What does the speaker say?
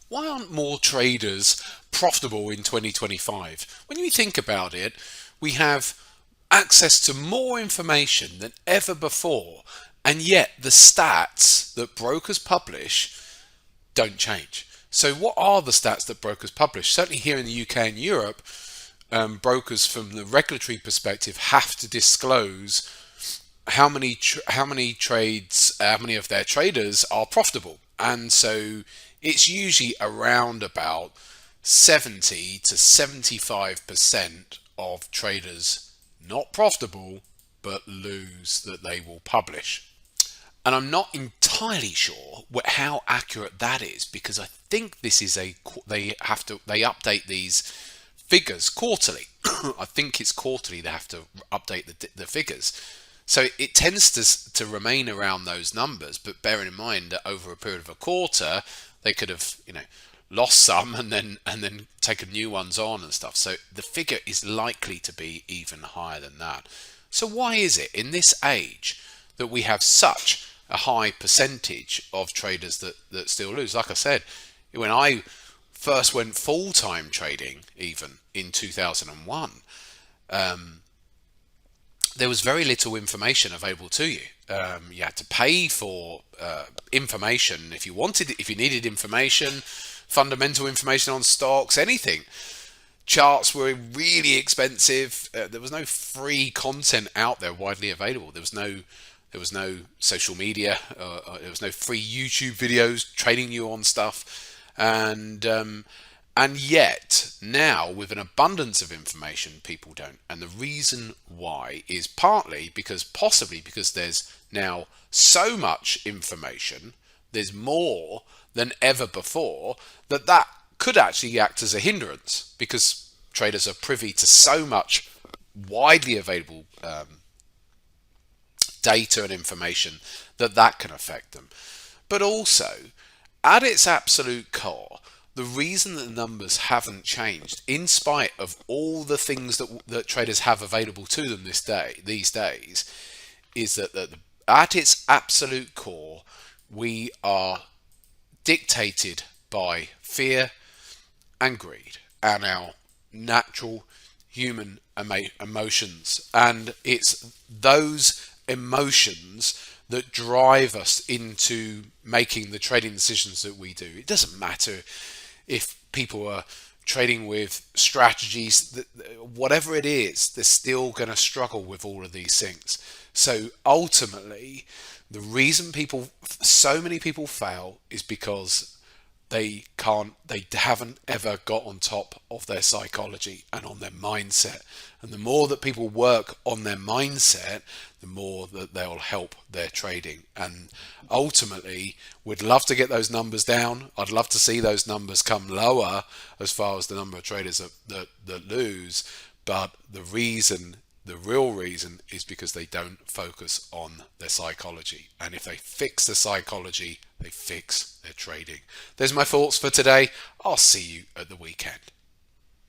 Why aren't more traders profitable in 2025? When you think about it, we have access to more information than ever before, and yet the stats that brokers publish don't change. So, what are the stats that brokers publish? Certainly, here in the UK and Europe, brokers, from the regulatory perspective, have to disclose how many trades, how many of their traders are profitable, and so it's usually around about 70 to 75% of traders not profitable but lose that they will publish. And I'm not entirely sure how accurate that is, because I think this is they update these figures quarterly. I think it's quarterly they have to update the figures. So it tends to remain around those numbers, but bearing in mind that over a period of a quarter, they could have lost some and then taken new ones on and stuff. So the figure is likely to be even higher than that. So why is it in this age that we have such a high percentage of traders that still lose? Like I said, when I first went full-time trading, even in 2001, there was very little information available to you. You had to pay for information if you needed information, fundamental information on stocks, anything. Charts were really expensive. There was no free content out there widely available. There was no social media. There was no free YouTube videos training you on stuff, and yet now, with an abundance of information, people don't. And the reason why is possibly because there's now so much information, there's more than ever before, that could actually act as a hindrance, because traders are privy to so much widely available data and information that can affect them. But also, at its absolute core, the reason that the numbers haven't changed, in spite of all the things that traders have available to them these days, is that at its absolute core, we are dictated by fear and greed and our natural human emotions. And it's those emotions that drive us into making the trading decisions that we do. It doesn't matter if people are trading with strategies, whatever it is, they're still going to struggle with all of these things. So ultimately, the reason so many people fail is because they haven't ever got on top of their psychology and on their mindset. And the more that people work on their mindset, the more that they'll help their trading. And ultimately, we'd love to get those numbers down. I'd love to see those numbers come lower as far as the number of traders that lose. But the real reason is because they don't focus on their psychology. And if they fix the psychology, they fix their trading. There's my thoughts for today. I'll see you at the weekend.